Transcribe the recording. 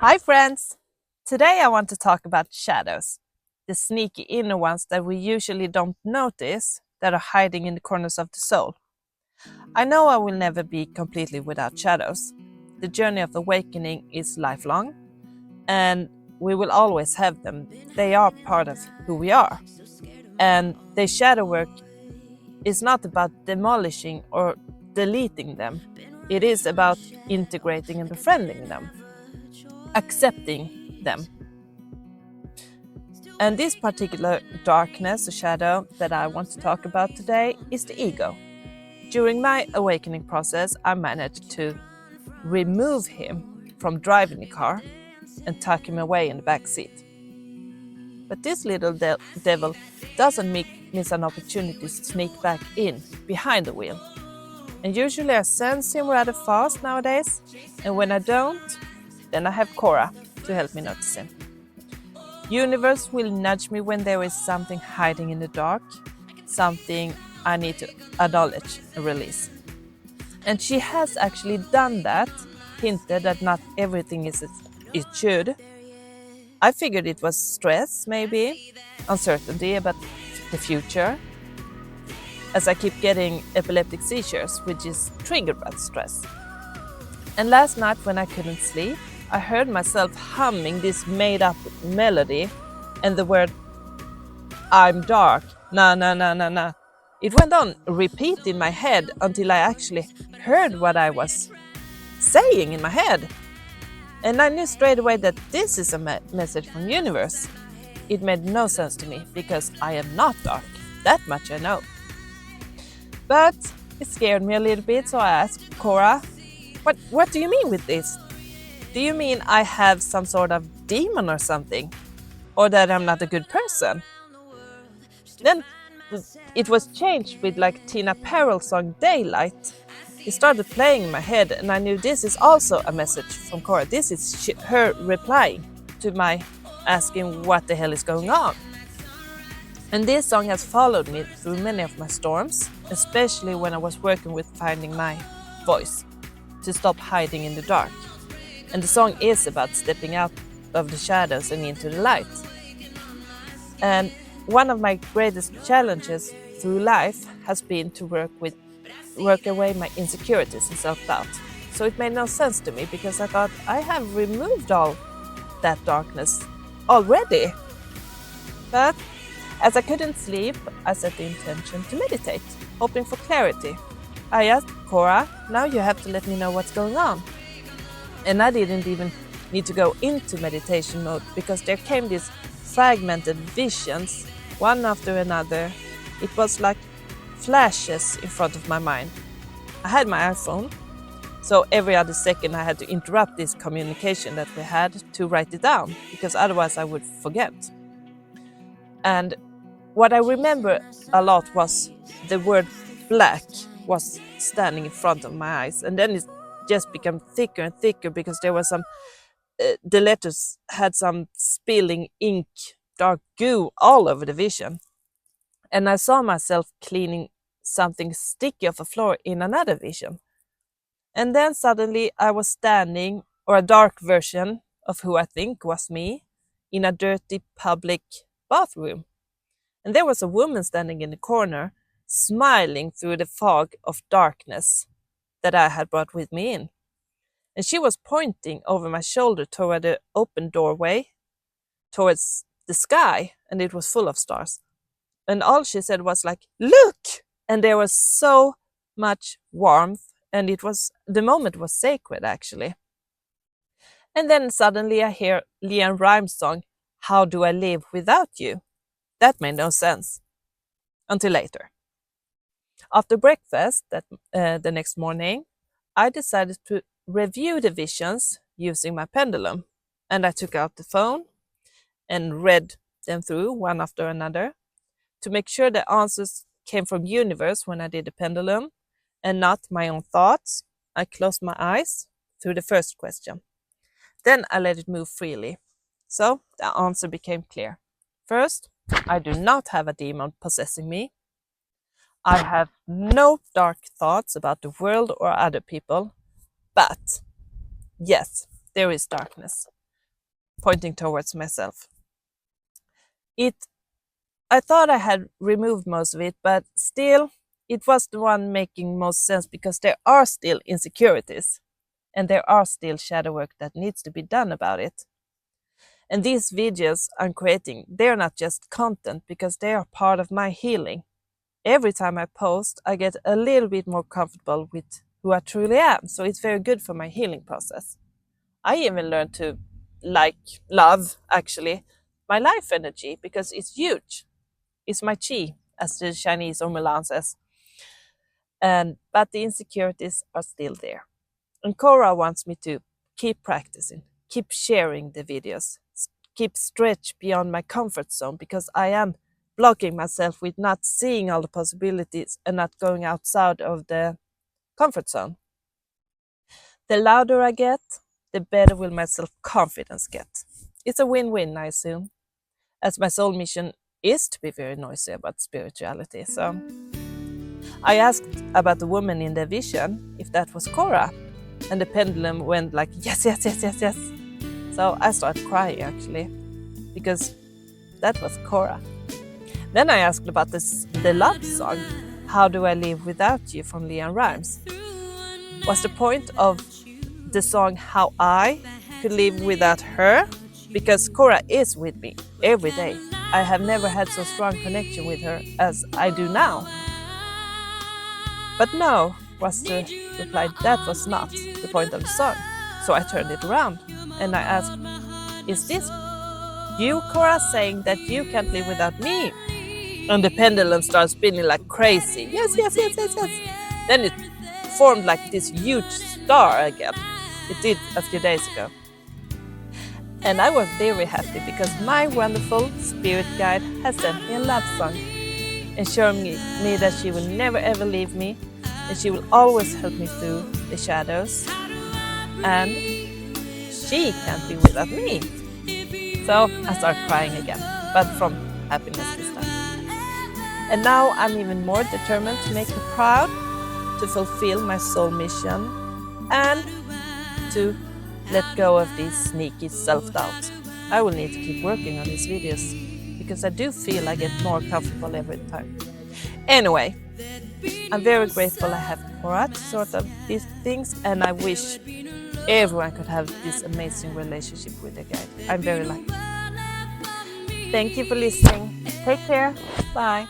Hi, friends! Today I want to talk about shadows, the sneaky inner ones that we usually don't notice that are hiding in the corners of the soul. I know I will never be completely without shadows. The journey of awakening is lifelong, and we will always have them. They are part of who we are. And the shadow work is not about demolishing or deleting them, it is about integrating and befriending them, accepting them. And this particular darkness, or shadow, that I want to talk about today is the ego. During my awakening process, I managed to remove him from driving the car and tuck him away in the back seat. But this little devil doesn't miss an opportunity to sneak back in behind the wheel. And usually I sense him rather fast nowadays, and when I don't, then I have Cora to help me notice him. Universe will nudge me when there is something hiding in the dark, something I need to acknowledge and release. And she has actually done that, hinted that not everything is as it should. I figured it was stress, maybe, uncertainty about the future, as I keep getting epileptic seizures, which is triggered by stress. And last night when I couldn't sleep, I heard myself humming this made-up melody and the word, "I'm dark, na na na na na." It went on repeat in my head until I actually heard what I was saying in my head. And I knew straight away that this is a message from universe. It made no sense to me because I am not dark. That much I know. But it scared me a little bit, so I asked Cora, what do you mean with this? Do you mean I have some sort of demon or something? Or that I'm not a good person? Then it was changed with like Tina Perel's song Daylight. It started playing in my head and I knew this is also a message from Cora. This is her replying to my asking what the hell is going on. And this song has followed me through many of my storms, especially when I was working with finding my voice, to stop hiding in the dark. And the song is about stepping out of the shadows and into the light. And one of my greatest challenges through life has been to work away my insecurities and self-doubt. So it made no sense to me because I thought I have removed all that darkness already. But as I couldn't sleep, I set the intention to meditate, hoping for clarity. I asked Cora, now you have to let me know what's going on. And I didn't even need to go into meditation mode because there came these fragmented visions, one after another. It was like flashes in front of my mind. I had my iPhone, so every other second I had to interrupt this communication that we had to write it down, because otherwise I would forget. And what I remember a lot was the word black was standing in front of my eyes, and then it just became thicker and thicker because there was some the letters had some spilling ink, dark goo all over the vision. And I saw myself cleaning something sticky off the floor in another vision. And then suddenly I was standing, or a dark version of who I think was me, in a dirty public bathroom. And there was a woman standing in the corner, smiling through the fog of darkness that I had brought with me in. And she was pointing over my shoulder toward the open doorway, towards the sky, and it was full of stars. And all she said was like, "Look!" And there was so much warmth, and the moment was sacred, actually. And then suddenly I hear Leanne Rimes' song, "How Do I Live Without You?" That made no sense. Until later. After breakfast the next morning, I decided to review the visions using my pendulum. And I took out the phone and read them through one after another to make sure the answers came from universe when I did the pendulum and not my own thoughts. I closed my eyes through the first question. Then I let it move freely. So the answer became clear. First, I do not have a demon possessing me. I have no dark thoughts about the world or other people. But yes, there is darkness. pointing towards myself. I thought I had removed most of it, but still, it was the one making most sense because there are still insecurities and there are still shadow work that needs to be done about it. And these videos I'm creating, they're not just content because they are part of my healing. Every time I post, I get a little bit more comfortable with who I truly am. So it's very good for my healing process. I even learned to love, actually, my life energy because it's huge. It's my chi, as the Chinese or Milan says. But the insecurities are still there. And Cora wants me to keep practicing, keep sharing the videos, keep stretch beyond my comfort zone because I am blocking myself with not seeing all the possibilities and not going outside of the comfort zone. The louder I get, the better will my self-confidence get. It's a win-win, I assume, as my soul mission is to be very noisy about spirituality. So I asked about the woman in the vision, if that was Cora, and the pendulum went like, yes, yes, yes, yes, yes. So I started crying, actually, because that was Cora. Then I asked about the love song, How Do I Live Without You from Leon Rhymes. Was the point of the song how I could live without her? Because Cora is with me every day. I have never had so strong connection with her as I do now. But no, was the reply, that was not the point of the song. So I turned it around and I asked, is this you, Cora, saying that you can't live without me? And the pendulum started spinning like crazy. Yes, yes, yes, yes, yes. Then it formed like this huge star again. It did a few days ago. And I was very happy because my wonderful spirit guide has sent me a love song, ensuring me that she will never ever leave me and she will always help me through the shadows. And she can't be without me. So I start crying again, but from happiness this time. And now I'm even more determined to make her proud, to fulfill my soul mission, and to let go of this sneaky self-doubt. I will need to keep working on these videos because I do feel I get more comfortable every time. Anyway, I'm very grateful I have Cora to sort of these things, and I wish everyone could have this amazing relationship with their guide. I'm very lucky. Thank you for listening. Take care. Bye.